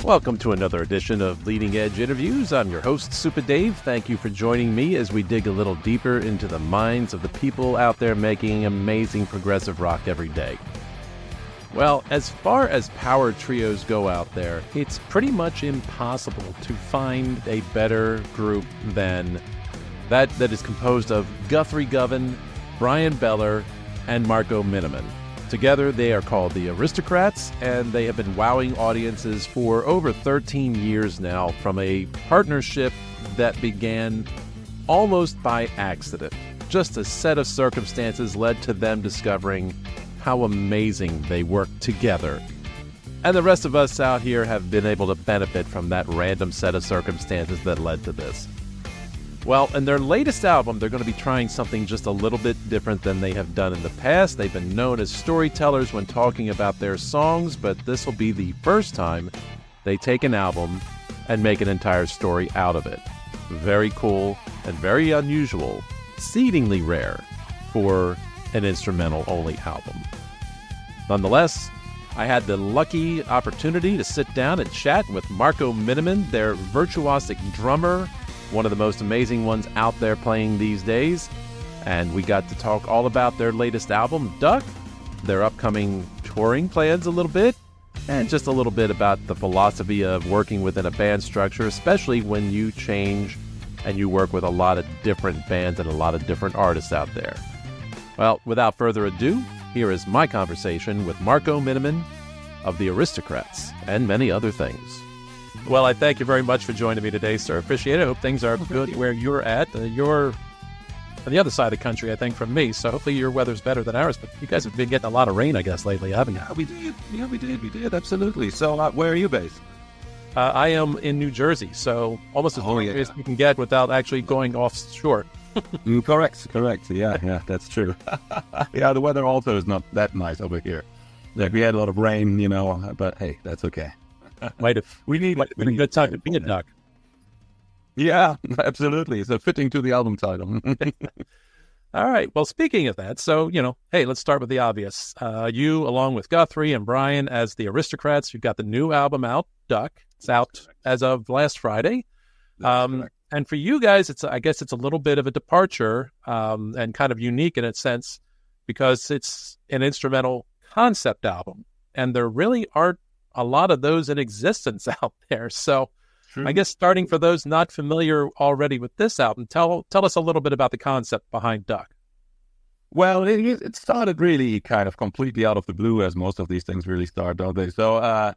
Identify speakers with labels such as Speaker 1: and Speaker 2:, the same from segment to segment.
Speaker 1: Welcome to another edition of Leading Edge Interviews. I'm your host, Supa Dave. Thank you for joining me as we dig a little deeper into the minds of the people out there making amazing progressive rock every day. Well, as far as power trios go out there, it's pretty much impossible to find a better group than that is composed of Guthrie Govan, Brian Beller, and Marco Minneman. Together, they are called the Aristocrats, and they have been wowing audiences for over 13 years now from a partnership that began almost by accident. Just a set of circumstances led to them discovering how amazing they work together. And the rest of us out here have been able to benefit from that random set of circumstances that led to this. Well, in their latest album, they're going to be trying something just a little bit different than they have done in the past. They've been known as storytellers when talking about their songs, but this will be the first time they take an album and make an entire story out of it. Very cool and very unusual, exceedingly rare for an instrumental-only album. Nonetheless, I had the lucky opportunity to sit down and chat with Marco Minneman, their virtuosic drummer, one of the most amazing ones out there playing these days. And we got to talk all about their latest album, Duck, their upcoming touring plans a little bit, and just a little bit about the philosophy of working within a band structure, especially when you change and you work with a lot of different bands and a lot of different artists out there. Well, without further ado, here is my conversation with Marco Minneman of the Aristocrats and many other things. Well, I thank you very much for joining me today, sir. Appreciate it. I hope things are good where you're at. You're on the other side of the country, I think, from me, so hopefully your weather's better than ours. But you guys have been getting a lot of rain, I guess, lately, haven't you?
Speaker 2: Yeah, we did, absolutely. So where are you based?
Speaker 1: I am in New Jersey, so almost as far as you can get without actually going offshore.
Speaker 2: Correct. Yeah, that's true. Yeah, the weather also is not that nice over here. Like, we had a lot of rain, but hey, that's okay.
Speaker 1: We need a good time to be a duck.
Speaker 2: Yeah, absolutely. So fitting to the album title.
Speaker 1: All right. Well, speaking of that, so, hey, let's start with the obvious. You, along with Guthrie and Brian as the Aristocrats, you've got the new album out, Duck. It's out as of last Friday. And for you guys, I guess it's a little bit of a departure and kind of unique in its sense because it's an instrumental concept album. And there really aren't a lot of those in existence out there. So I guess starting for those not familiar already with this album, tell us a little bit about the concept behind Duck.
Speaker 2: Well, it started really kind of completely out of the blue, as most of these things really start, don't they? So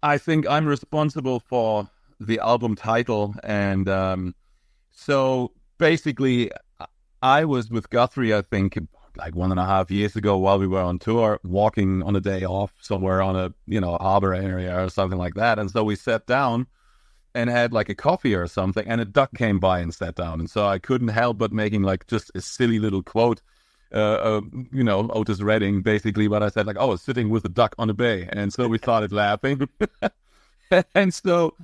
Speaker 2: I think I'm responsible for the album title. And so basically, I was with Guthrie, I think, like 1.5 years ago while we were on tour, walking on a day off somewhere on a, harbor area or something like that. And so we sat down and had like a coffee or something, and a duck came by and sat down. And so I couldn't help but making like just a silly little quote, Otis Redding, basically. But I said like, oh, sitting with a duck on a bay. And so we started laughing. And so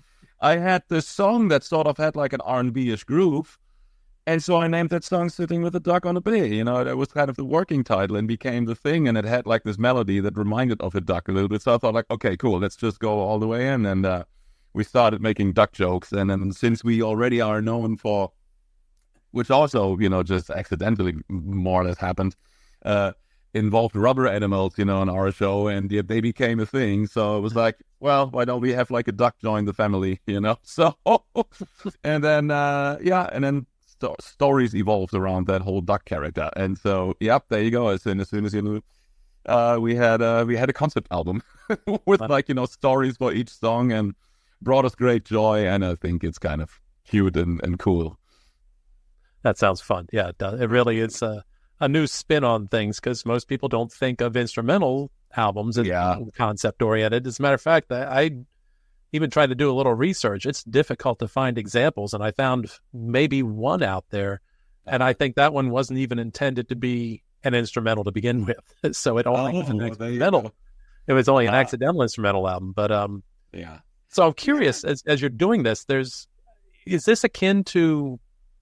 Speaker 2: I had this song that sort of had like an R&B-ish groove. And so I named that song Sitting with a Duck on a Bay. That was kind of the working title and became the thing. And it had like this melody that reminded of a duck a little bit. So I thought like, okay, cool, let's just go all the way in. And we started making duck jokes. And then since we already are known for, which also, just accidentally more or less happened, involved rubber animals, on our show. And they became a thing. So it was like, well, why don't we have like a duck join the family, So, and then, stories evolved around that whole duck character, and so there you go. As soon as you knew, we had a concept album with stories for each song, and brought us great joy. And I think it's kind of cute and cool.
Speaker 1: That sounds fun. Yeah, it really is a new spin on things because most people don't think of instrumental albums as concept oriented. As a matter of fact, I even tried to do a little research. It's difficult to find examples, and I found maybe one out there, and I think that one wasn't even intended to be an instrumental to begin with. So it only was an accidental. It was only an accidental instrumental album. But So I'm curious, as you're doing this, is this akin to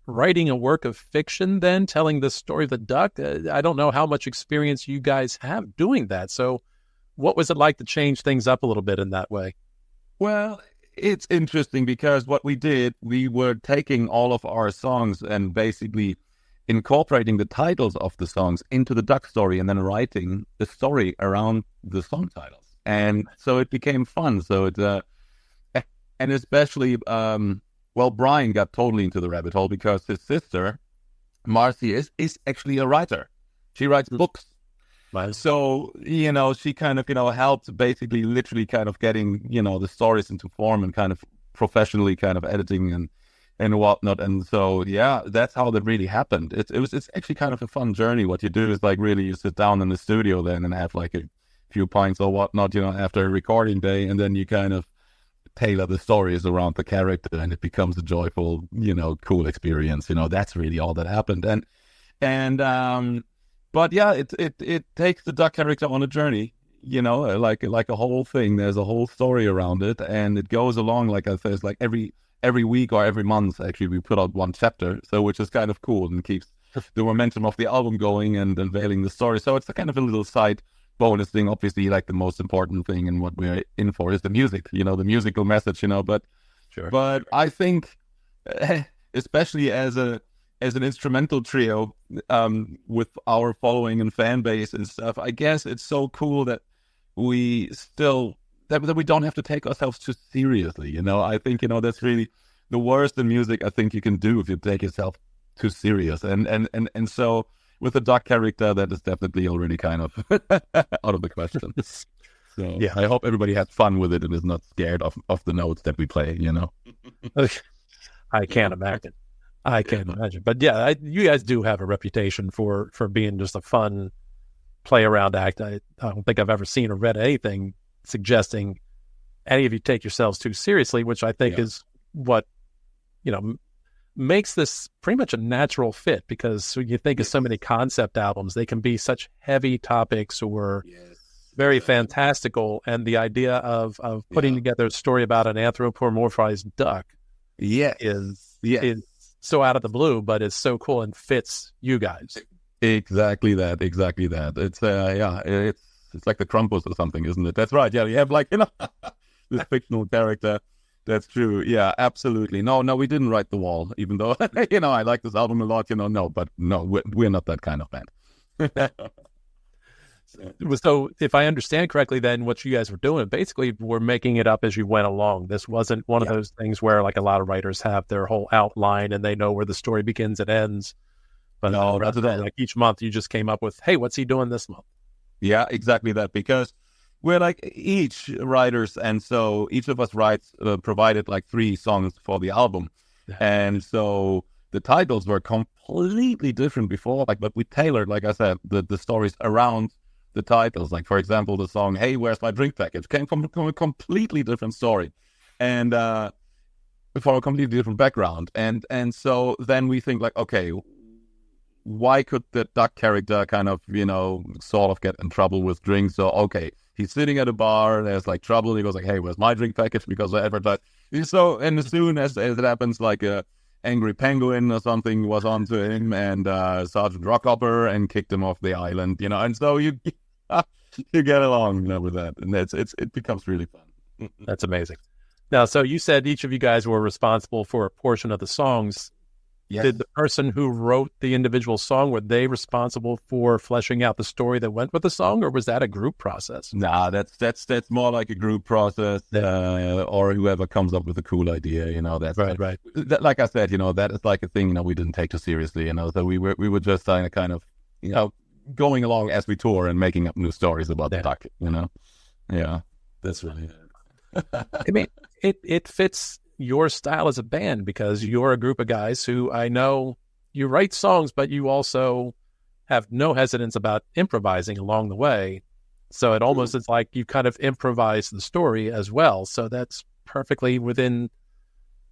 Speaker 1: writing a work of fiction then, telling the story of the duck? I don't know how much experience you guys have doing that. So what was it like to change things up a little bit in that way?
Speaker 2: Well, it's interesting because what we did, we were taking all of our songs and basically incorporating the titles of the songs into the duck story and then writing the story around the song titles. And so it became fun. So and especially, Brian got totally into the rabbit hole because his sister, Marcy, is actually a writer. She writes books.
Speaker 1: Wow.
Speaker 2: So, she kind of, helped basically literally kind of getting, the stories into form and kind of professionally kind of editing and whatnot. And so, yeah, that's how that really happened. It's actually kind of a fun journey. What you do is like really you sit down in the studio then and have like a few pints or whatnot, after a recording day. And then you kind of tailor the stories around the character and it becomes a joyful, cool experience. That's really all that happened. But yeah, it takes the duck character on a journey, like a whole thing. There's a whole story around it, and it goes along like I said, it's like every week or every month. Actually, we put out one chapter, so which is kind of cool and keeps the momentum of the album going and unveiling the story. So it's a kind of a little side bonus thing. Obviously, like the most important thing and what we're in for is the music, the musical message, But
Speaker 1: sure.
Speaker 2: But I think, especially as an instrumental trio, with our following and fan base and stuff, I guess it's so cool that we still that we don't have to take ourselves too seriously. I think that's really the worst in music I think you can do if you take yourself too serious. And so with the duck character, that is definitely already kind of out of the question. So yeah, I hope everybody has fun with it and is not scared of the notes that we play.
Speaker 1: I can't imagine. But yeah, you guys do have a reputation for being just a fun play around act. I don't think I've ever seen or read anything suggesting any of you take yourselves too seriously, which I think is what, makes this pretty much a natural fit, because when you think of so many concept albums, they can be such heavy topics or very fantastical. And the idea of putting together a story about an anthropomorphized duck is so out of the blue, but it's so cool and fits you guys.
Speaker 2: Exactly that. It's like the Krampus or something, isn't it? That's right. Yeah, you have like this fictional character. That's true. Yeah, absolutely. No, we didn't write The Wall, even though I like this album a lot. We're not that kind of band.
Speaker 1: So if I understand correctly, then what you guys were doing, basically were making it up as you went along. This wasn't one of those things where like a lot of writers have their whole outline and they know where the story begins and ends. But no, rather than like each month you just came up with, hey, what's he doing this month?
Speaker 2: Yeah, exactly that. Because we're like each writers, and so each of us provided like 3 songs for the album. And so the titles were completely different before, but we tailored, like I said, the stories around the titles. Like, for example, the song "Hey, Where's My Drink Package" came from a completely different story, and for a completely different background. And so then we think like, okay, why could the duck character kind of sort of get in trouble with drinks? So okay, he's sitting at a bar, there's like trouble, he goes like, "Hey, where's my drink package?" Because I advertised. So, and as soon as it happens, like a angry penguin or something was onto him, and Sergeant Rockhopper, and kicked him off the island, and so you get along with that, and it becomes really fun.
Speaker 1: That's amazing. Now, so you said each of you guys were responsible for a portion of the songs.
Speaker 2: Yes.
Speaker 1: Did the person who wrote the individual song, were they responsible for fleshing out the story that went with the song, or was that a group process?
Speaker 2: Nah, that's more like a group process, or whoever comes up with a cool idea. That's
Speaker 1: right.
Speaker 2: Like I said, that is like a thing. We didn't take too seriously. So we were just kind of going along as we tour and making up new stories about the duck. Yeah, that's really it.
Speaker 1: I mean, it fits your style as a band, because you're a group of guys who, I know you write songs, but you also have no hesitance about improvising along the way. So it almost is like you kind of improvise the story as well. So that's perfectly within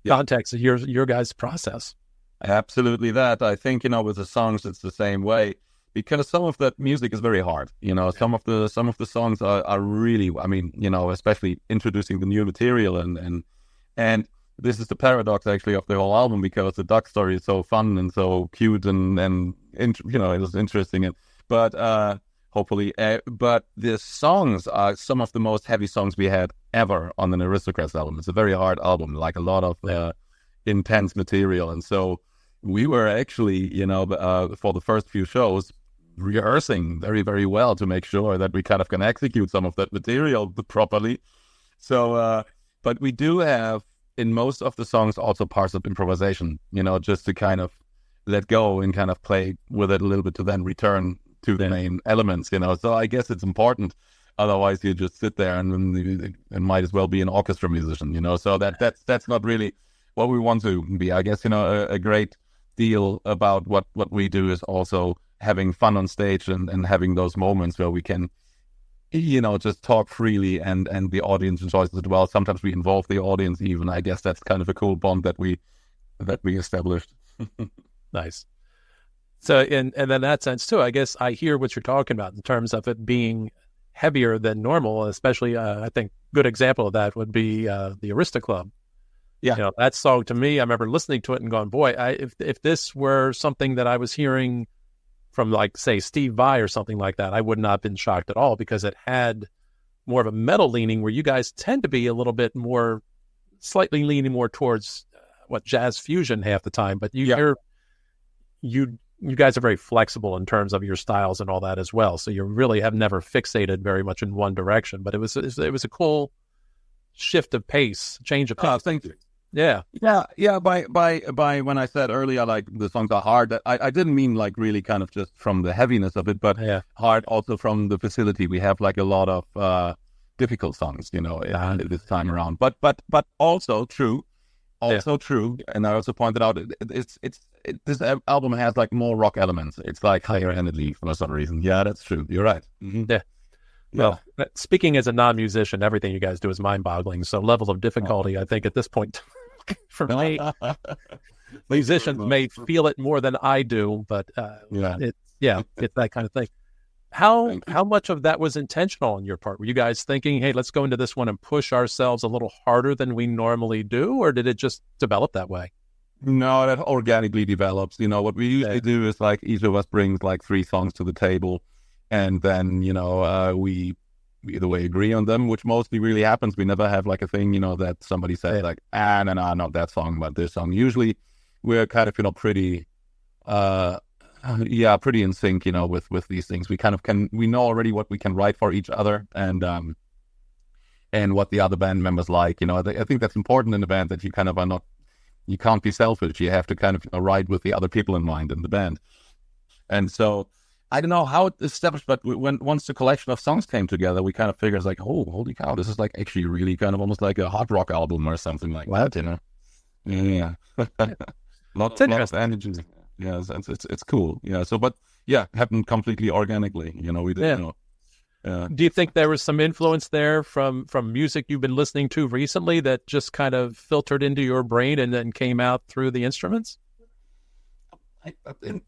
Speaker 1: context of your guys' process.
Speaker 2: Absolutely that. I think, with the songs, it's the same way, because some of that music is very hard. Some of the songs are really, especially introducing the new material and this is the paradox actually of the whole album, because the duck story is so fun and so cute and it was interesting. But the songs are some of the most heavy songs we had ever on an Aristocrats album. It's a very hard album, like a lot of intense material. And so we were actually, for the first few shows, rehearsing very, very well to make sure that we kind of can execute some of that material properly. So, but we do have in most of the songs also parts of improvisation, just to kind of let go and kind of play with it a little bit to then return to the main elements, So I guess it's important. Otherwise, you just sit there and might as well be an orchestra musician, So that's not really what we want to be. I guess, a great deal about what we do is also having fun on stage and having those moments where we can, just talk freely and the audience enjoys it as well. Sometimes we involve the audience even. I guess that's kind of a cool bond that we established.
Speaker 1: Nice. So, and in that sense too, I guess I hear what you're talking about in terms of it being heavier than normal, especially, I think good example of that would be the Arista Club.
Speaker 2: Yeah.
Speaker 1: That song to me, I remember listening to it and going, boy, if this were something that I was hearing from like, say, Steve Vai or something like that, I would not have been shocked at all because it had more of a metal leaning where you guys tend to be a little bit more, slightly leaning more towards jazz fusion half the time. But you guys are very flexible in terms of your styles and all that as well. So you really have never fixated very much in one direction. But it was a cool shift of pace, change of pace.
Speaker 2: Thank you.
Speaker 1: Yeah.
Speaker 2: By when I said earlier, like the songs are hard, I didn't mean like really kind of just from the heaviness of it, but hard also from the facility. We have like a lot of difficult songs, this time around. But also true. True. And I also pointed out this album has like more rock elements. It's like higher energy for some reason. Yeah, that's true. You're right. Mm-hmm.
Speaker 1: Yeah. Well, speaking as a non-musician, everything you guys do is mind-boggling. So level of difficulty, I think at this point, for me, musicians may feel it more than I do, but it's that kind of thing. How much of that was intentional on your part? Were you guys thinking, hey, let's go into this one and push ourselves a little harder than we normally do, or did it just develop that way?
Speaker 2: No, that organically develops. What we usually do is like each of us brings like 3 songs to the table. And then, we either way agree on them, which mostly really happens. We never have like a thing, that somebody says like, no, not that song, but this song. Usually we're kind of, pretty, pretty in sync, with these things. We kind of we know already what we can write for each other and what the other band members like. I think that's important in a band that you kind of are not, you can't be selfish. You have to kind of write with the other people in mind in the band. And so, I don't know how it established, but once the collection of songs came together, we kind of figured like, oh, holy cow, this is like actually really kind of almost like a hard rock album or something like that, Yeah. Lots of energy. Yeah, it's cool. Yeah. So, but happened completely organically. We didn't know.
Speaker 1: Do you think there was some influence there from music you've been listening to recently that just kind of filtered into your brain and then came out through the instruments?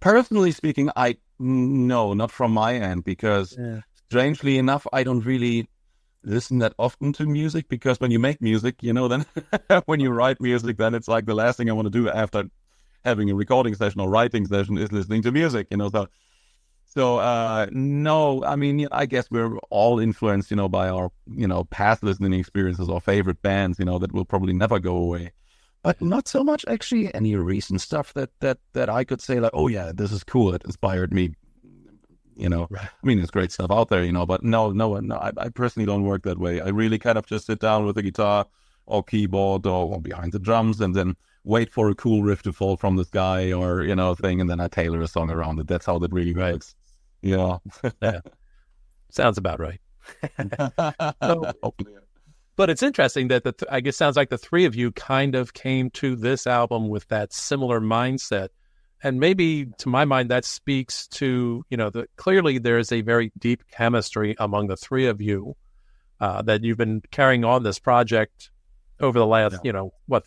Speaker 2: Personally speaking, no, not from my end, because strangely enough, I don't really listen that often to music, because when you make music, then when you write music, then it's like the last thing I want to do after having a recording session or writing session is listening to music, So no, I mean, I guess we're all influenced, by our, past listening experiences or favorite bands, that will probably never go away. But not so much actually any recent stuff that I could say like, oh yeah, this is cool. It inspired me. Right. I mean, there's great stuff out there, but no, I personally don't work that way. I really kind of just sit down with a guitar or keyboard or behind the drums and then wait for a cool riff to fall from the sky or, thing. And then I tailor a song around it. That's how that really works. Yeah.
Speaker 1: Sounds about right.
Speaker 2: Hopefully.
Speaker 1: But it's interesting that I guess sounds like the 3 of you kind of came to this album with that similar mindset. And maybe to my mind, that speaks to, clearly there's a very deep chemistry among the 3 of you that you've been carrying on this project over the last,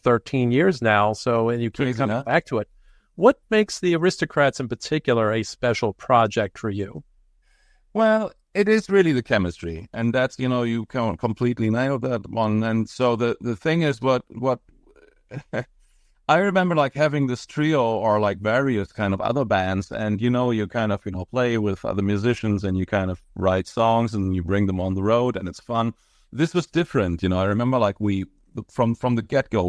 Speaker 1: 13 years now. So, and you keep coming back to it. What makes the Aristocrats in particular a special project for you?
Speaker 2: Well, it is really the chemistry, and that's, you can completely nailed that one. And so the thing is what I remember like having this trio or like various kind of other bands, and, you kind of, play with other musicians and you kind of write songs and you bring them on the road and it's fun. this was different. I remember like from the get-go,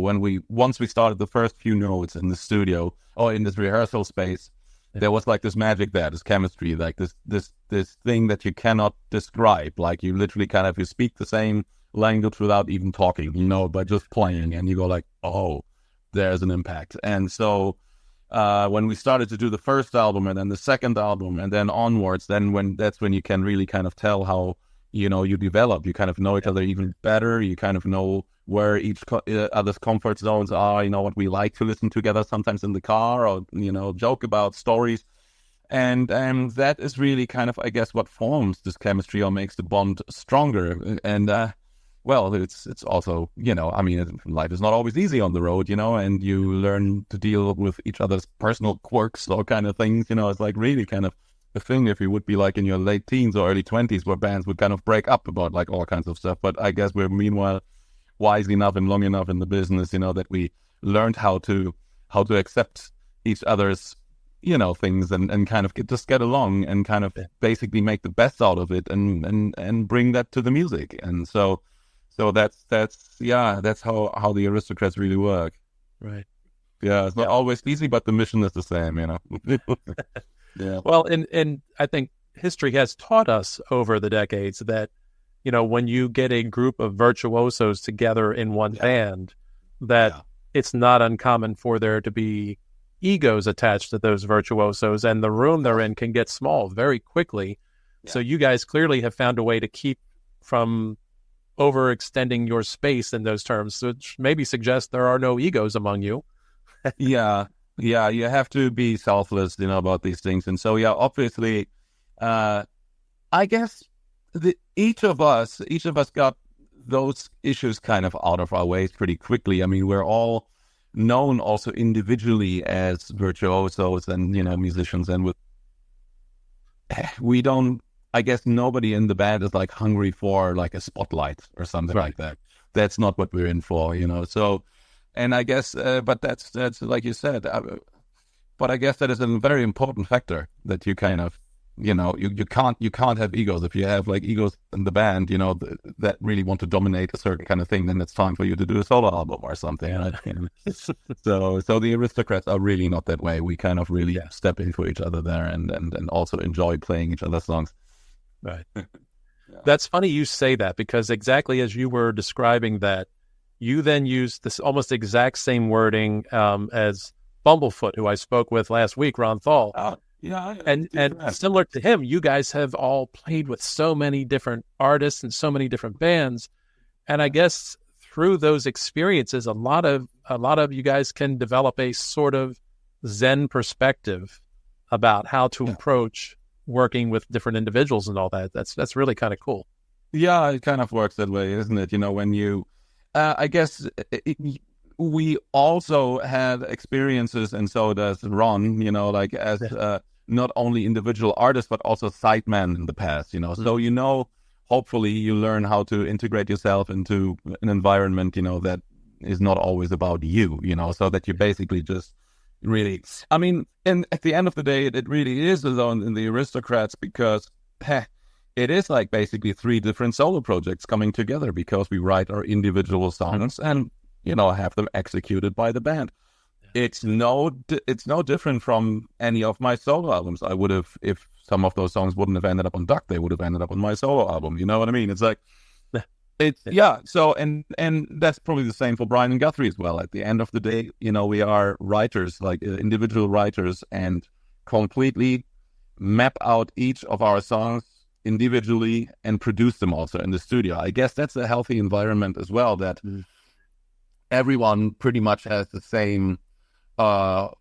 Speaker 2: once we started the first few notes in the studio or in this rehearsal space, there was like this magic there, this chemistry, like this thing that you cannot describe. Like you literally kind of, you speak the same language without even talking, by just playing, and you go like, oh, there's an impact. And so when we started to do the first album and then the second album and then onwards, that's when you can really kind of tell how, you develop. You kind of know each other even better. You kind of know where each other's comfort zones are, what we like to listen together sometimes in the car or, joke about stories. And that is really kind of, I guess, what forms this chemistry or makes the bond stronger. And, well, it's also, life is not always easy on the road, and you learn to deal with each other's personal quirks or kind of things. It's like really kind of a thing if you would be like in your late teens or early 20s where bands would kind of break up about like all kinds of stuff. But I guess we're meanwhile wise enough and long enough in the business, that we learned how to accept each other's, things and kind of just get along and kind of basically make the best out of it and bring that to the music. And so that's how the Aristocrats really work.
Speaker 1: Right.
Speaker 2: Yeah, it's not always easy, but the mission is the same, Yeah.
Speaker 1: Well, and I think history has taught us over the decades that, when you get a group of virtuosos together in one band, that it's not uncommon for there to be egos attached to those virtuosos, and the room they're in can get small very quickly. Yeah. So you guys clearly have found a way to keep from overextending your space in those terms, which maybe suggests there are no egos among you.
Speaker 2: Yeah, you have to be selfless, about these things. And so, obviously, I guess each of us got those issues kind of out of our ways pretty quickly. I mean, we're all known also individually as virtuosos and, musicians. And we don't, I guess nobody in the band is like hungry for like a spotlight or something like that. That's not what we're in for, So, and I guess, but that's like you said, but I guess that is a very important factor that you kind of, you can't have egos. If you have like egos in the band, that really want to dominate a certain kind of thing, then it's time for you to do a solo album or something. Right? So the Aristocrats are really not that way. We kind of really step in for each other there and also enjoy playing each other's songs.
Speaker 1: Right. That's funny you say that, because exactly as you were describing that, you then used this almost exact same wording as Bumblefoot, who I spoke with last week, Ron Thal. And similar to him, you guys have all played with so many different artists and so many different bands. And I guess through those experiences, a lot of you guys can develop a sort of Zen perspective about how to approach working with different individuals and all that. That's really kind of cool.
Speaker 2: Yeah, it kind of works that way, isn't it? When you, I guess we also have experiences, and so does Ron, like as not only individual artists, but also sidemen in the past, Mm-hmm. So, hopefully you learn how to integrate yourself into an environment, that is not always about you, so that you basically just really, I mean, and at the end of the day, it really is alone in the Aristocrats, because it is like basically 3 different solo projects coming together, because we write our individual songs and, have them executed by the band. It's no different from any of my solo albums. I would have, if some of those songs wouldn't have ended up on Duck, they would have ended up on my solo album. You know what I mean? It's like, So, and that's probably the same for Brian and Guthrie as well. At the end of the day, we are writers, like individual writers, and completely map out each of our songs individually and produce them also in the studio. I guess that's a healthy environment as well, that everyone pretty much has the same workload.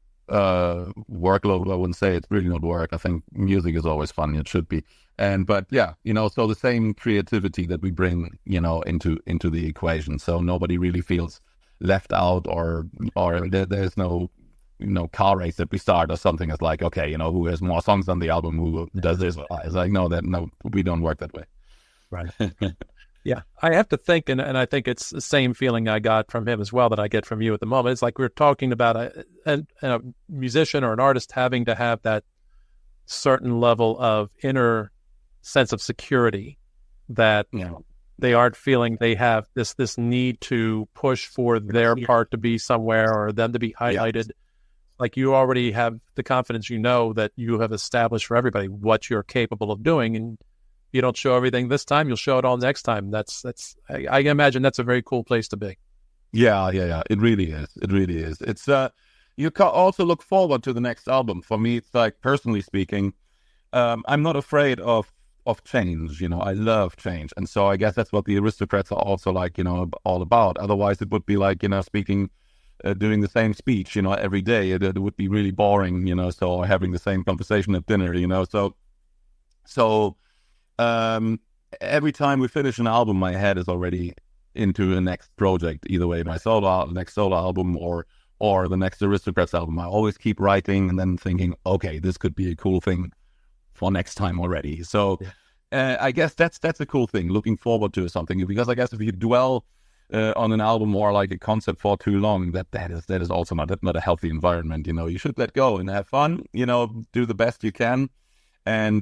Speaker 2: I wouldn't say it's really not work. I think music is always fun. It should be. But so the same creativity that we bring, into the equation. So nobody really feels left out, or there's no, car race that we start or something. It's like, okay, who has more songs on the album, who does this? It's like, no, we don't work that way.
Speaker 1: Right. Yeah, I have to think, and I think it's the same feeling I got from him as well that I get from you at the moment. It's like we're talking about a musician or an artist having to have that certain level of inner sense of security that they aren't feeling they have this need to push for their part to be somewhere or them to be highlighted. Like you already have the confidence, that you have established for everybody what you're capable of doing, and you don't show everything this time, you'll show it all next time. I imagine that's a very cool place to be.
Speaker 2: Yeah. It really is. It's you can also look forward to the next album. For me, it's like, personally speaking, I'm not afraid of change. I love change, and so I guess that's what the Aristocrats are also like, all about. Otherwise, it would be like speaking, doing the same speech, every day. It would be really boring, So having the same conversation at dinner, So every time we finish an album, my head is already into the next project. Either way, my next solo album or the next Aristocrats album. I always keep writing and then thinking, okay, this could be a cool thing for next time already. So I guess that's a cool thing, looking forward to something. Because I guess if you dwell on an album or like a concept for too long, that is also not a healthy environment. You should let go and have fun. Do the best you can, and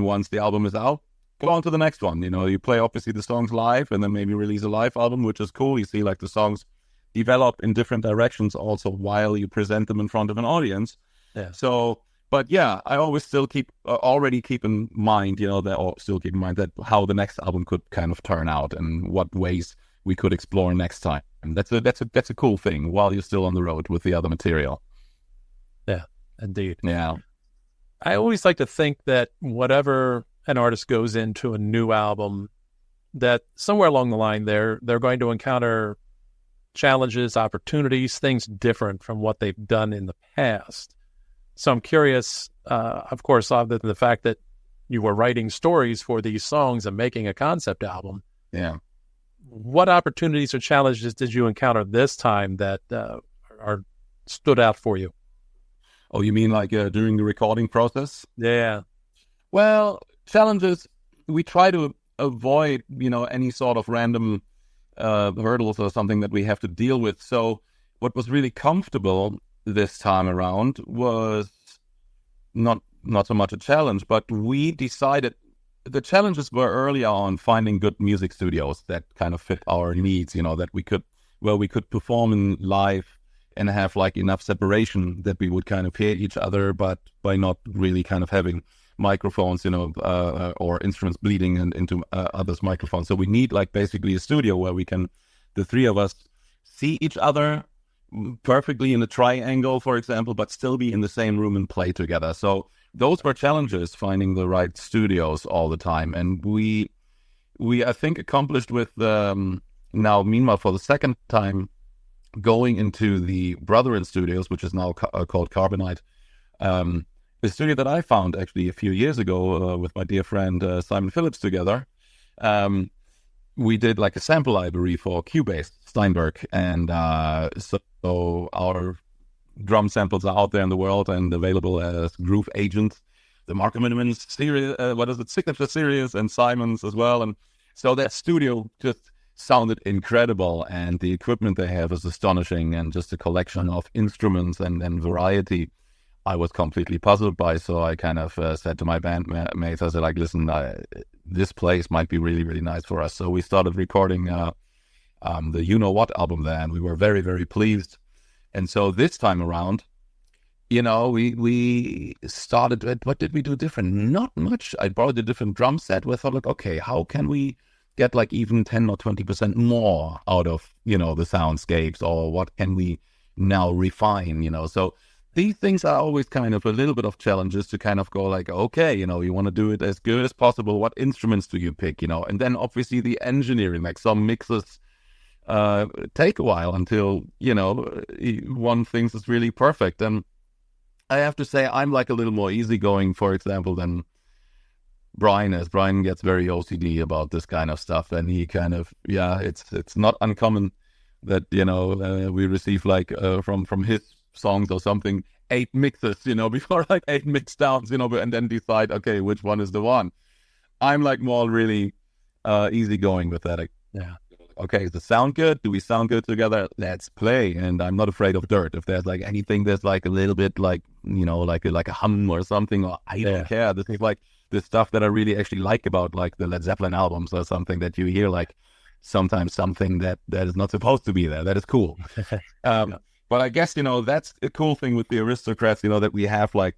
Speaker 2: once the album is out, go on to the next one. You play obviously the songs live, and then maybe release a live album, which is cool. You see like the songs develop in different directions also while you present them in front of an audience.
Speaker 1: Yeah.
Speaker 2: So, but yeah, I always still keep in mind, that how the next album could kind of turn out and what ways we could explore next time. And that's a cool thing while you're still on the road with the other material.
Speaker 1: Yeah, indeed.
Speaker 2: Yeah.
Speaker 1: I always like to think that whatever an artist goes into a new album, that somewhere along the line they're going to encounter challenges, opportunities, things different from what they've done in the past. So I'm curious, of course, other than the fact that you were writing stories for these songs and making a concept album.
Speaker 2: Yeah.
Speaker 1: What opportunities or challenges did you encounter this time that stood out for you?
Speaker 2: Oh, you mean like during the recording process?
Speaker 1: Yeah.
Speaker 2: Well, challenges, we try to avoid, any sort of random hurdles or something that we have to deal with. So what was really comfortable this time around was not so much a challenge, but we decided the challenges were earlier on finding good music studios that kind of fit our needs, that we could perform in live and have like enough separation that we would kind of hear each other, but by not really kind of having microphones, or instruments bleeding into others' microphones. So we need like basically a studio where we can, the three of us, see each other perfectly in a triangle, for example, but still be in the same room and play together. So those were challenges, finding the right studios all the time. And we I think accomplished with now, meanwhile, for the second time, going into the Brethren Studios, which is now called Carbonite. The studio that I found actually a few years ago with my dear friend Simon Phillips together. We did like a sample library for Cubase, Steinberg, and so our drum samples are out there in the world and available as Groove Agent, the Marco Minneman series, Signature series, and Simon's as well. And so that studio just sounded incredible, and the equipment they have is astonishing, and just a collection of instruments and variety I was completely puzzled by. So I kind of said to my bandmates, I said, like, listen, this place might be really, really nice for us. So we started recording the You Know What album there, and we were very, very pleased. And so this time around, we started, what did we do different? Not much. I borrowed a different drum set. We thought, like, okay, how can we get like even 10 or 20% more out of, the soundscapes, or what can we now refine, So these things are always kind of a little bit of challenges to kind of go like, okay, you want to do it as good as possible. What instruments do you pick, And then obviously the engineering, like some mixes take a while until, one thinks it's really perfect. And I have to say, I'm like a little more easygoing, for example, than Brian is. Brian gets very OCD about this kind of stuff. And he kind of, it's not uncommon that, we receive like from his songs or something, 8 mixes, before like 8 mix downs, and then decide, okay, which one is the one. I'm like more really easygoing with that.
Speaker 1: Yeah.
Speaker 2: Okay, does it sound good? Do we sound good together? Let's play. And I'm not afraid of dirt. If there's like anything that's like a little bit like, like a hum or something, or I don't care. This is like, the stuff that I really actually like about like the Led Zeppelin albums or something that you hear like sometimes something that is not supposed to be there. That is cool. But I guess, that's a cool thing with the Aristocrats, that we have like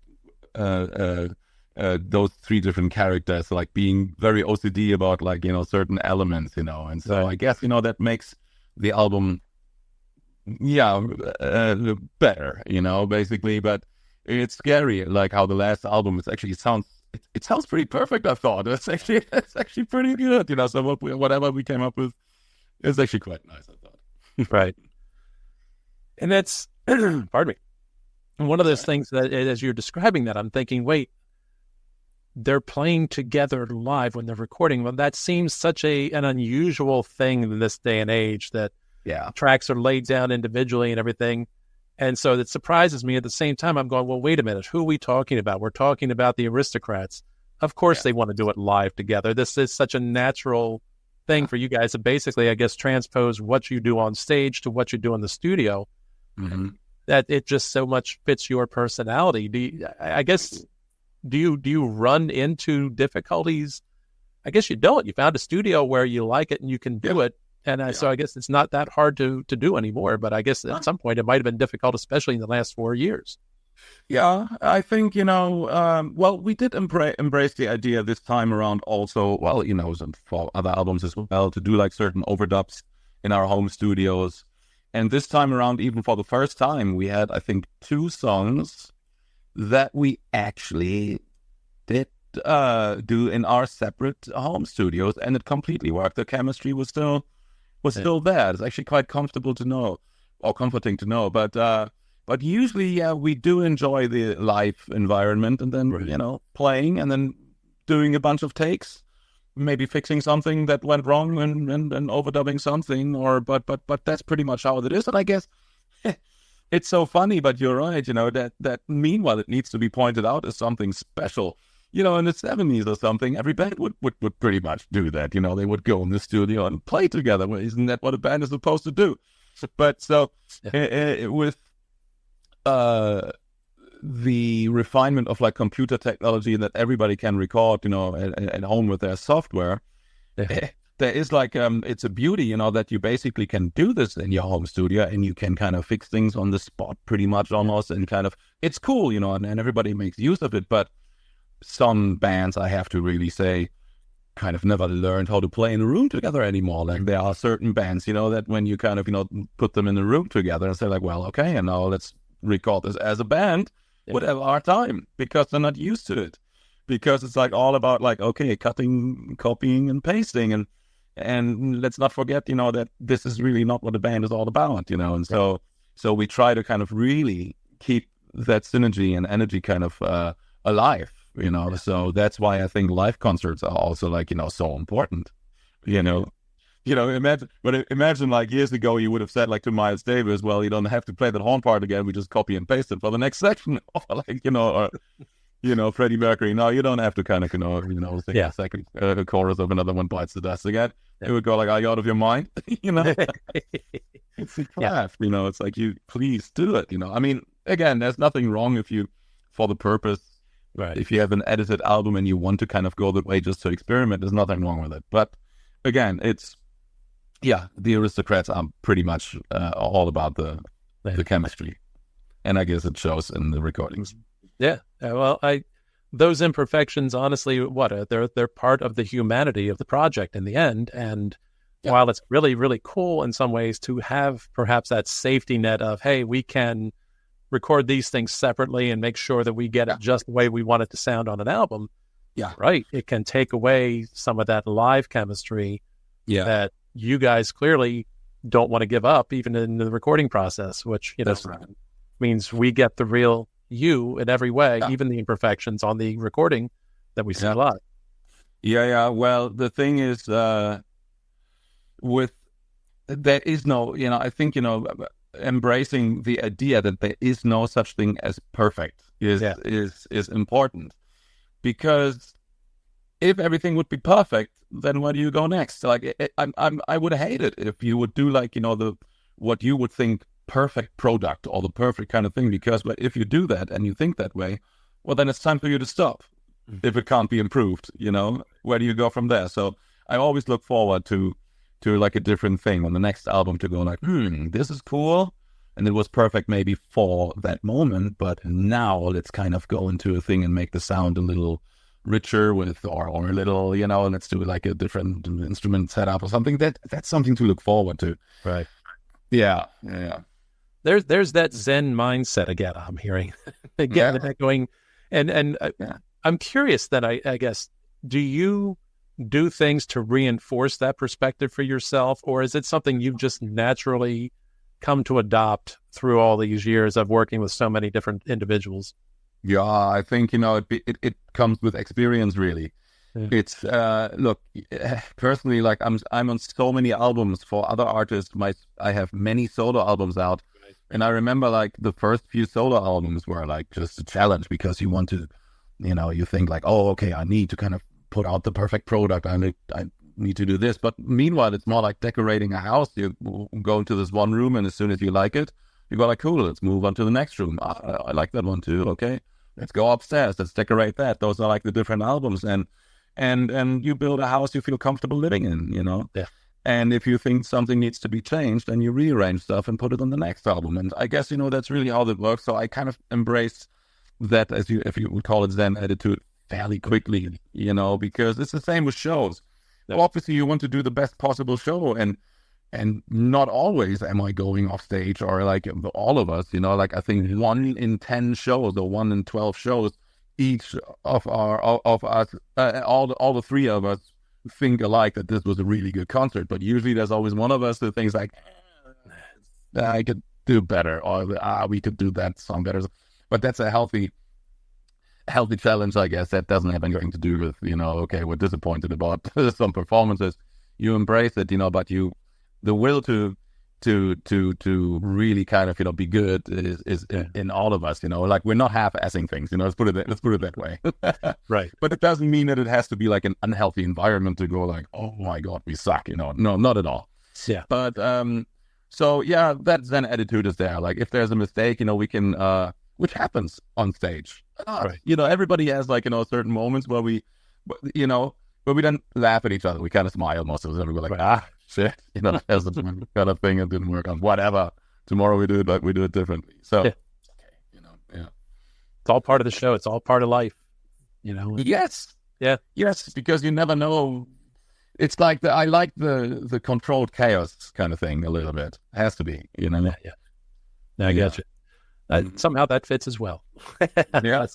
Speaker 2: those three different characters, like being very OCD about like, certain elements, and so I guess, that makes the album, better, basically. But it's scary, like how the last album it sounds pretty perfect. I thought it's actually pretty good, So whatever we came up with is actually quite nice, I thought.
Speaker 1: Right. And that's, pardon me. And one of those things that, as you're describing that, I'm thinking, wait, they're playing together live when they're recording. Well, that seems such an unusual thing in this day and age, that tracks are laid down individually and everything. And so that surprises me. At the same time, I'm going, well, wait a minute, who are we talking about? We're talking about the Aristocrats. Of course they want to do it live together. This is such a natural thing for you guys to basically, I guess, transpose what you do on stage to what you do in the studio. Mm-hmm. That it just so much fits your personality. Do you run into difficulties? I guess you don't. You found a studio where you like it and you can do it. And so I guess it's not that hard to do anymore. But I guess at some point it might have been difficult, especially in the last 4 years.
Speaker 2: Yeah, I think, we did embrace the idea this time around also, for other albums as well, to do like certain overdubs in our home studios. And this time around, even for the first time, we had, I think, 2 songs that we actually did do in our separate home studios, and it completely worked. The chemistry was still there. It's actually quite comforting to know. But usually, we do enjoy the live environment, and then playing, and then doing a bunch of takes, maybe fixing something that went wrong, and overdubbing something, but that's pretty much how it is. And I guess it's so funny, but you're right, that meanwhile it needs to be pointed out as something special. In the 70s or something, every band would pretty much do that. They would go in the studio and play together. Well, isn't that what a band is supposed to do? But so with the refinement of like computer technology that everybody can record, at home with their software, there is like, it's a beauty, that you basically can do this in your home studio, and you can kind of fix things on the spot pretty much almost, and kind of, it's cool, and everybody makes use of it. But some bands, I have to really say, kind of never learned how to play in a room together anymore. Like there are certain bands, that when you kind of, put them in a room together and say like, well, okay, and now let's record this as a band, would have a hard time because they're not used to it. Because it's like all about like, okay, cutting, copying, and pasting, and let's not forget, that this is really not what the band is all about, and so we try to kind of really keep that synergy and energy kind of alive, So that's why I think live concerts are also like, so important, Imagine like years ago you would have said like to Miles Davis, well, you don't have to play that horn part again. We just copy and paste it for the next section, or like, or Freddie Mercury. No, you don't have to kind of, sing a second chorus of Another One Bites the Dust again. It would go like, are you out of your mind? It's a craft, it's like, you please do it, I mean, again, there's nothing wrong if you, for the purpose, right? If you have an edited album and you want to kind of go that way just to experiment, there's nothing wrong with it. But again, the Aristocrats are pretty much all about the chemistry, and I guess it shows in the recordings.
Speaker 1: Yeah, well, those imperfections, honestly, they're part of the humanity of the project in the end. And while it's really, really cool in some ways to have perhaps that safety net of, hey, we can record these things separately and make sure that we get it just the way we want it to sound on an album. Yeah, right. It can take away some of that live chemistry that you guys clearly don't want to give up, even in the recording process, which means we get the real you in every way, even the imperfections on the recording that we see a lot.
Speaker 2: Well, the thing is, there is no, I think, embracing the idea that there is no such thing as perfect is important, because if everything would be perfect, then where do you go next? Like, I would hate it if you would do like, what you would think perfect product or the perfect kind of thing, because if you do that and you think that way, well, then it's time for you to stop. if it can't be improved, where do you go from there? So I always look forward to like a different thing on the next album, to go like, this is cool. And it was perfect maybe for that moment, but now let's kind of go into a thing and make the sound a little richer with, or a little, let's do like a different instrument setup or something. That's something to look forward to.
Speaker 1: Right.
Speaker 2: Yeah.
Speaker 1: There's that Zen mindset again, I'm hearing. That going. And I'm curious that I guess, do you do things to reinforce that perspective for yourself, or is it something you've just naturally come to adopt through all these years of working with so many different individuals?
Speaker 2: Yeah, I think, it comes with experience, really. Yeah. It's, look, personally, like I'm on so many albums for other artists. I have many solo albums out. Right. And I remember like the first few solo albums were like just a challenge, because you want to, you think like, oh, okay, I need to kind of put out the perfect product. I need to do this. But meanwhile, it's more like decorating a house. You go into this one room, and as soon as you like it, you go like, cool, let's move on to the next room. I like that one too. Okay, let's go upstairs. Let's decorate that. Those are like the different albums. And you build a house you feel comfortable living in,
Speaker 1: Yeah.
Speaker 2: And if you think something needs to be changed, then you rearrange stuff and put it on the next album. And I guess, that's really how that works. So I kind of embrace that, if you would call it, Zen attitude fairly quickly, because it's the same with shows. Well, obviously you want to do the best possible show, and not always am I going off stage, or like all of us, like I think 1 in 10 shows or 1 in 12 shows, each of us, all the three of us think alike that this was a really good concert. But usually there's always one of us who thinks like, I could do better, or we could do that song better. But that's a healthy challenge, I guess. That doesn't have anything to do with, okay, we're disappointed about some performances. You embrace it, but the will to really kind of, be good is in all of us, like we're not half-assing things, let's put it that way.
Speaker 1: Right.
Speaker 2: But it doesn't mean that it has to be like an unhealthy environment to go like, oh my God, we suck, no, not at all.
Speaker 1: Yeah.
Speaker 2: But, so yeah, that Zen attitude is there. Like if there's a mistake, we can, which happens on stage.
Speaker 1: Right.
Speaker 2: Everybody has like, certain moments where we, where we don't laugh at each other. We kind of smile most of the time. We go like, shit, there's a kind of thing that didn't work on. Whatever. Tomorrow we do it, but we do it differently. So,
Speaker 1: yeah.
Speaker 2: Yeah.
Speaker 1: It's all part of the show. It's all part of life,
Speaker 2: Yes.
Speaker 1: Yeah.
Speaker 2: Yes, because you never know. It's like I like the controlled chaos kind of thing a little bit. It has to be,
Speaker 1: Yeah. I get you. Somehow that fits as well.
Speaker 2: Yeah.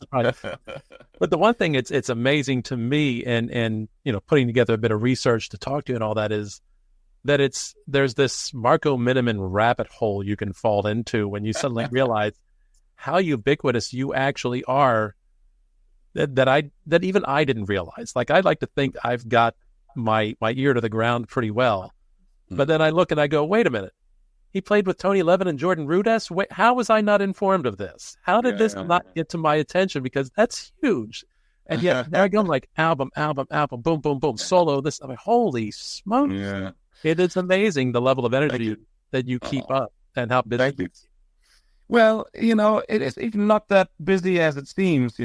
Speaker 1: But the one thing it's amazing to me, and putting together a bit of research to talk to you and all that, is that there's this Marco Minneman rabbit hole you can fall into when you suddenly realize how ubiquitous you actually are. That even I didn't realize. Like, I'd like to think I've got my ear to the ground pretty well, but then I look and I go, wait a minute. He played with Tony Levin and Jordan Rudess. Wait, how was I not informed of this? How did this not get to my attention? Because that's huge. And yet there I go, I'm like, album, boom, boom, boom, solo, this. I'm like, holy smokes.
Speaker 2: Yeah.
Speaker 1: It is amazing the level of energy that you keep up, and how busy.
Speaker 2: Thank you. Well, it is even not that busy as it seems,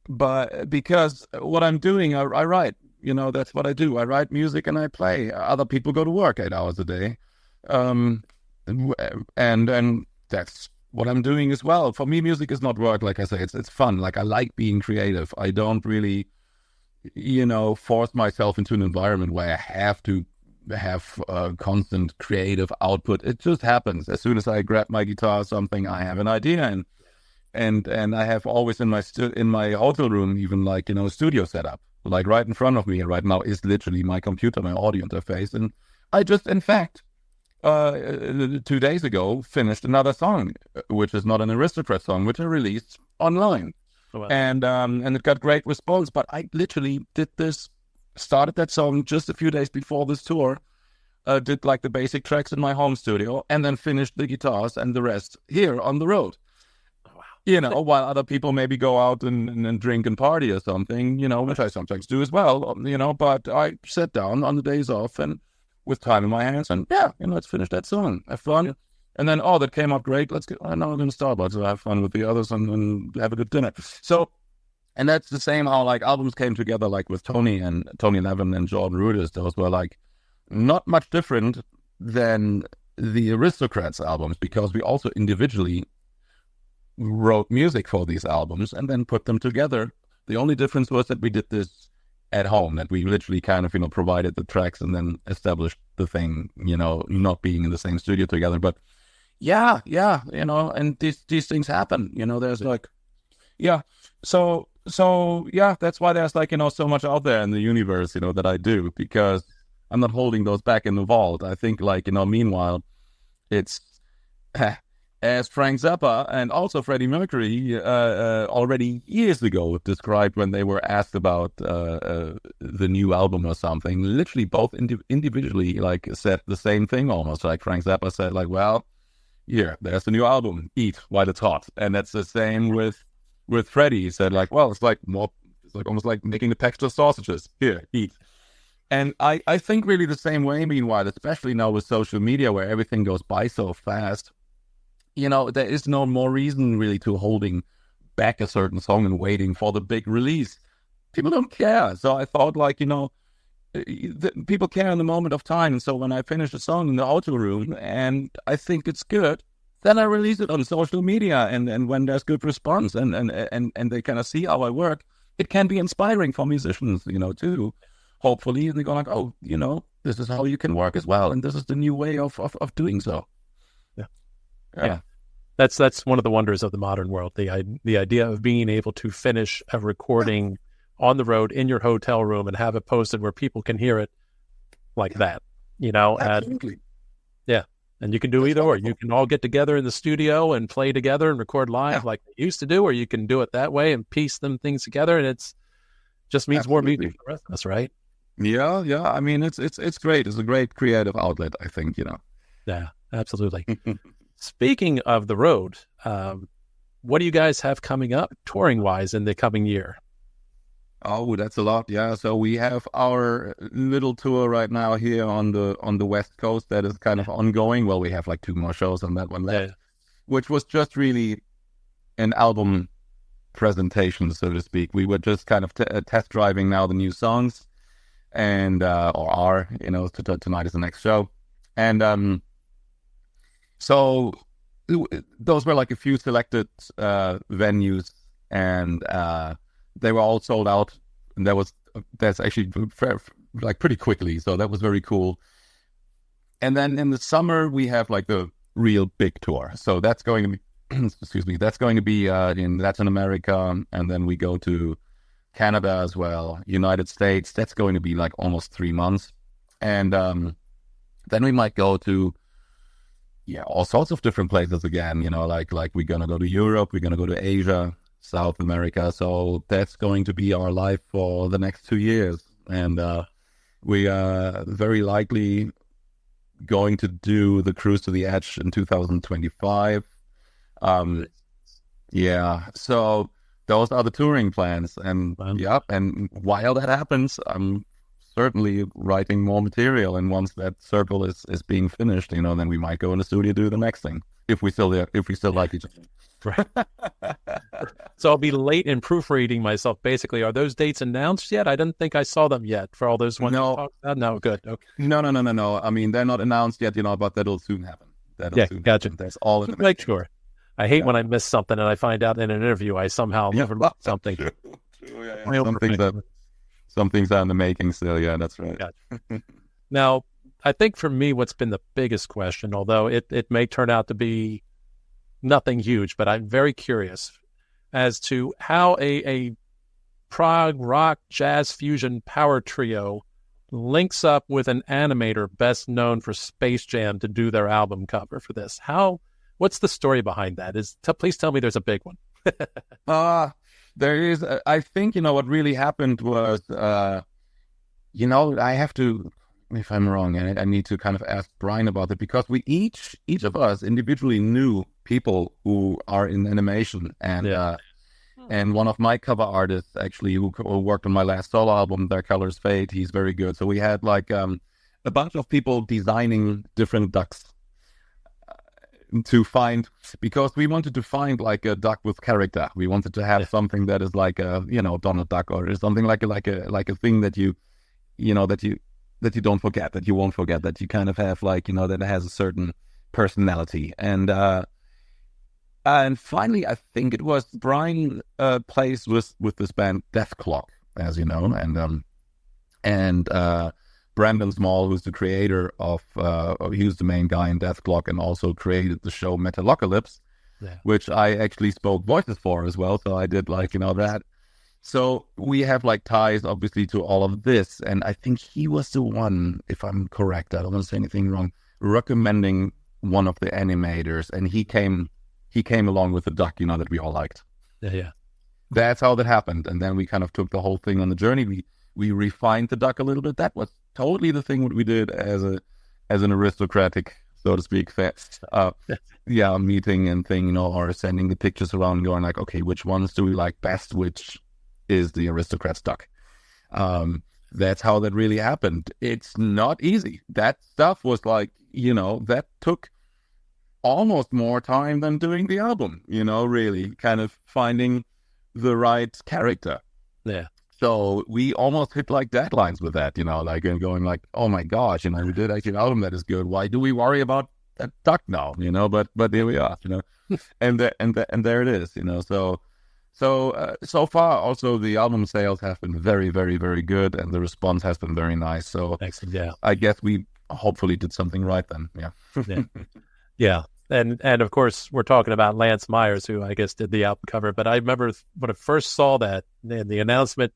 Speaker 2: but because what I'm doing, I write, that's what I do. I write music and I play. Other people go to work 8 hours a day. And that's what I'm doing as well. For me, music is not work. Like I say, it's fun. Like, I like being creative. I don't really, force myself into an environment where I have to have constant creative output. It just happens. As soon as I grab my guitar or something, I have an idea, and I have always in my hotel room, even like, studio setup, like right in front of me right now is literally my computer, my audio interface. And I just, in fact, 2 days ago, finished another song, which is not an Aristocrats song, which I released online.
Speaker 1: Oh, wow.
Speaker 2: And it got great response. But I literally started that song just a few days before this tour, did like the basic tracks in my home studio, and then finished the guitars and the rest here on the road. Oh, wow. While other people maybe go out and drink and party or something, which I sometimes do as well, but I sit down on the days off and with time in my hands, and let's finish that song, have fun. Yeah. And then, that came out great. Let's go. Now we're going to Starbucks. So have fun with the others and have a good dinner. So And that's the same how like albums came together, like with Tony Levin and Jordan Rudess. Those were like not much different than the Aristocrats albums, because we also individually wrote music for these albums and then put them together. The only difference was that we did this at home, that we literally kind of, provided the tracks and then established the thing, not being in the same studio together. But yeah, and these things happen, there's like, yeah. So yeah, that's why there's like, so much out there in the universe, that I do, because I'm not holding those back in the vault. I think like, meanwhile, it's as Frank Zappa and also Freddie Mercury already years ago described when they were asked about the new album or something. Literally both individually like said the same thing almost. Like Frank Zappa said like, well, here, there's the new album, eat while it's hot. And that's the same with Freddie. He said like, well, it's like almost like making a package of sausages. Here, eat. And I think really the same way, meanwhile, especially now with social media where everything goes by so fast. There is no more reason really to holding back a certain song and waiting for the big release. People don't care. So I thought like, people care in the moment of time. And so when I finish a song in the hotel room and I think it's good, then I release it on social media. And when there's good response and they kind of see how I work, it can be inspiring for musicians, too. Hopefully, and they go like, oh, this is how you can work as well. And this is the new way of doing so.
Speaker 1: Yeah. That's one of the wonders of the modern world. The idea of being able to finish a recording on the road in your hotel room and have it posted where people can hear it like that,
Speaker 2: Absolutely.
Speaker 1: And you can do either or. You can all get together in the studio and play together and record live like they used to do, or you can do it that way and piece them things together, and it's just means more music for the rest of us, right?
Speaker 2: Yeah. I mean, it's great. It's a great creative outlet, I think,
Speaker 1: Yeah, absolutely. Speaking of the road, what do you guys have coming up touring-wise in the coming year?
Speaker 2: Oh, that's a lot. Yeah. So we have our little tour right now here on the West Coast that is kind of ongoing. Well, we have like 2 more shows on that one left, which was just really an album presentation, so to speak. We were just kind of test driving now the new songs, and tonight is the next show, and so those were like a few selected venues, and they were all sold out, and that's actually like pretty quickly, so that was very cool. And then in the summer we have like the real big tour, so that's going to be that's going to be in Latin America, and then we go to Canada as well, United States. That's going to be like almost 3 months, and then we might go to all sorts of different places again. Like we're gonna go to Europe, we're gonna go to Asia, South America. So that's going to be our life for the next 2 years, and we are very likely going to do the Cruise to the Edge in 2025. So those are the touring plans, and and while that happens, I'm certainly writing more material, and once that circle is being finished, then we might go in the studio do the next thing if we still like each other.
Speaker 1: Right. So I'll be late in proofreading myself. Basically, are those dates announced yet? I didn't think I saw them yet for all those ones.
Speaker 2: No.
Speaker 1: You talked about? No, good. Okay.
Speaker 2: No. I mean, they're not announced yet, but that'll soon happen.
Speaker 1: Gotcha.
Speaker 2: That's all in the
Speaker 1: make sure. I hate when I miss something and I find out in an interview I somehow overlooked something.
Speaker 2: True. Some things are in the making still. Yeah, that's right.
Speaker 1: Gotcha. Now, I think for me, what's been the biggest question, although it may turn out to be nothing huge, but I'm very curious as to how a prog rock jazz fusion power trio links up with an animator best known for Space Jam to do their album cover for this. What's the story behind that? Please tell me there's a big one.
Speaker 2: There is. I think, what really happened was, I have to, if I'm wrong, and I need to kind of ask Brian about it, because we each of us individually knew people who are in animation, and one of my cover artists actually who worked on my last solo album, Their Colors Fade, he's very good. So we had like a bunch of people designing different ducks to find, because we wanted to find like a duck with character. We wanted to have something that is like a, Donald Duck, or something like a thing that you don't forget, that you won't forget, that you kind of have like, that it has a certain personality. And finally, I think it was Brian plays with this band Death Clock, as you know, and Brandon Small, who's the creator of, he was the main guy in Death Clock and also created the show Metalocalypse, which I actually spoke voices for as well. So I did like, that. So we have like ties obviously to all of this. And I think he was the one, if I'm correct, I don't want to say anything wrong, recommending one of the animators. And he came along with the duck, that we all liked.
Speaker 1: Yeah.
Speaker 2: That's how that happened. And then we kind of took the whole thing on the journey. We refined the duck a little bit. That was totally the thing what we did as an aristocratic, so to speak, meeting and thing, or sending the pictures around and going like, okay, which ones do we like best? Which is the Aristocrats duck? That's how that really happened. It's not easy. That stuff was like, that took almost more time than doing the album, really kind of finding the right character.
Speaker 1: Yeah.
Speaker 2: So we almost hit like deadlines with that, like, and going like, oh my gosh, we did actually an album that is good. Why do we worry about that duck now? But here we are, and there it is, So far also the album sales have been very, very, very good, and the response has been very nice. So
Speaker 1: excellent, yeah.
Speaker 2: I guess we hopefully did something right then. Yeah.
Speaker 1: Yeah. And of course, we're talking about Lance Myers, who I guess did the album cover. But I remember when I first saw that, and the announcement,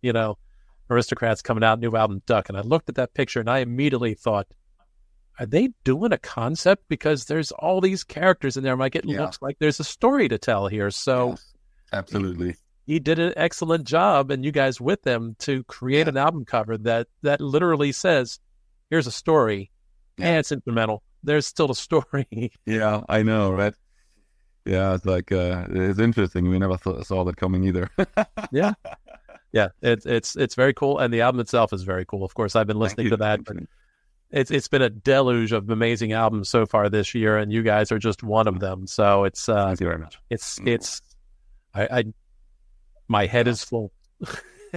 Speaker 1: Aristocrats coming out, new album, Duck. And I looked at that picture and I immediately thought, are they doing a concept? Because there's all these characters in there. I'm like, it looks like there's a story to tell here. So
Speaker 2: yes, absolutely.
Speaker 1: He did an excellent job, and you guys with them, to create an album cover that literally says, here's a story, and it's instrumental. There's still a story.
Speaker 2: Yeah, I know, right? Yeah, it's like it's interesting. We never saw that coming either.
Speaker 1: Yeah, it's very cool, and the album itself is very cool. Of course, I've been listening to that. But it's been a deluge of amazing albums so far this year, and you guys are just one of them. So it's
Speaker 2: thank you very much.
Speaker 1: It's my head is full.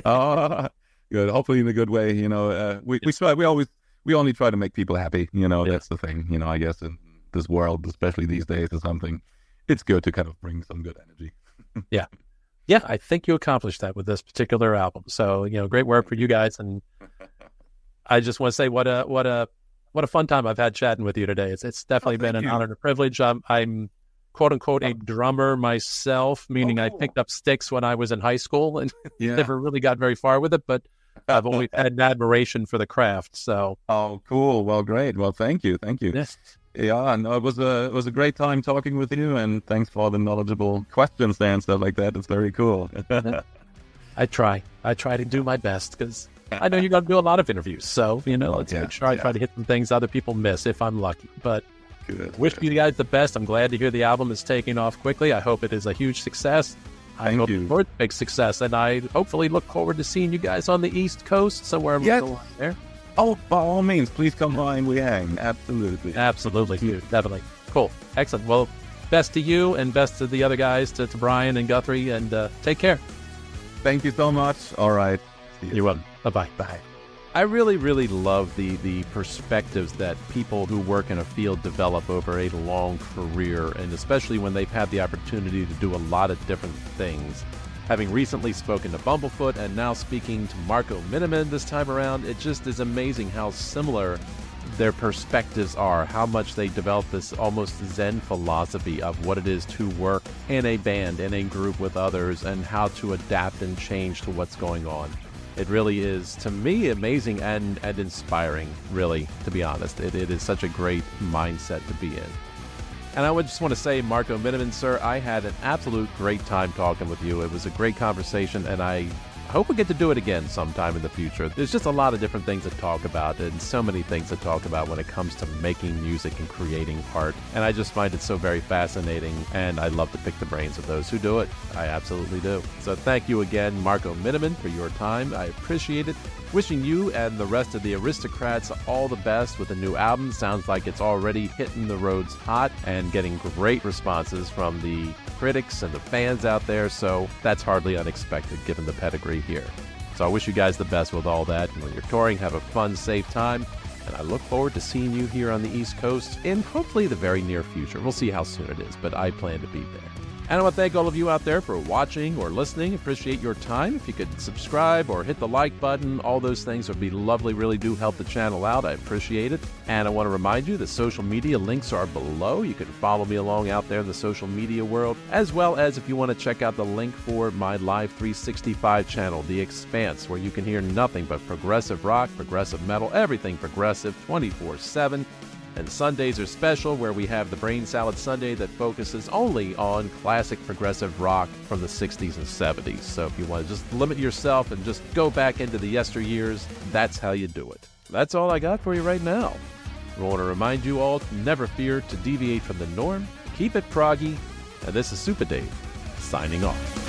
Speaker 2: Oh, good. Hopefully in a good way. We only try to make people happy, that's the thing, I guess in this world, especially these days or something, it's good to kind of bring some good energy.
Speaker 1: Yeah, I think you accomplished that with this particular album. So, great work for you guys. And I just want to say what a fun time I've had chatting with you today. It's definitely been an honor and a privilege. I'm quote unquote a drummer myself, meaning I picked up sticks when I was in high school and never really got very far with it, but I've always had an admiration for the craft. So,
Speaker 2: oh, cool. Well, great. Well, thank you. Yes. Yeah, no, it was a great time talking with you, and thanks for the knowledgeable questions and stuff like that. It's very cool.
Speaker 1: I try to do my best, because I know you're going to do a lot of interviews. So, let's make sure I try to hit some things other people miss if I'm lucky. But wish you guys the best. I'm glad to hear the album is taking off quickly. I hope it is a huge success. I hope it's a big success, and I hopefully look forward to seeing you guys on the East Coast somewhere along there.
Speaker 2: Oh, by all means, please come by and we hang. Absolutely,
Speaker 1: definitely. Cool, excellent. Well, best to you and best to the other guys, to Brian and Guthrie, and take care.
Speaker 2: Thank you so much. All right.
Speaker 1: You're welcome. Bye-bye.
Speaker 2: Bye.
Speaker 1: I really, really love the perspectives that people who work in a field develop over a long career, and especially when they've had the opportunity to do a lot of different things. Having recently spoken to Bumblefoot and now speaking to Marco Minneman this time around, it just is amazing how similar their perspectives are, how much they develop this almost Zen philosophy of what it is to work in a band, in a group with others, and how to adapt and change to what's going on. It really is, to me, amazing and inspiring, really, to be honest. It is such a great mindset to be in. And I would just want to say, Marco Minneman, sir, I had an absolute great time talking with you. It was a great conversation, and I I hope we get to do it again sometime in the future. There's just a lot of different things to talk about and so many things to talk about when it comes to making music and creating art. And I just find it so very fascinating, and I love to pick the brains of those who do it. I absolutely do. So thank you again, Marco Minneman, for your time. I appreciate it. Wishing you and the rest of the Aristocrats all the best with the new album. Sounds like it's already hitting the roads hot and getting great responses from the critics and the fans out there, so that's hardly unexpected given the pedigree here. So I wish you guys the best with all that, and when you're touring, have a fun, safe time, and I look forward to seeing you here on the East Coast in hopefully the very near future. We'll see how soon it is, but I plan to be there. And I want to thank all of you out there for watching or listening. Appreciate your time. If you could subscribe or hit the like button, all those things would be lovely, really do help the channel out. I appreciate it. And I want to remind you the social media links are below. You can follow me along out there in the social media world, as well as if you want to check out the link for my Live 365 channel, The Expanse, where you can hear nothing but progressive rock, progressive metal, everything progressive 24/7. And Sundays are special, where we have the Brain Salad Sunday that focuses only on classic progressive rock from the 60s and 70s. So if you want to just limit yourself and just go back into the yesteryears, that's how you do it. That's all I got for you right now. I want to remind you all to never fear to deviate from the norm. Keep it proggy. And this is Supa Dave, signing off.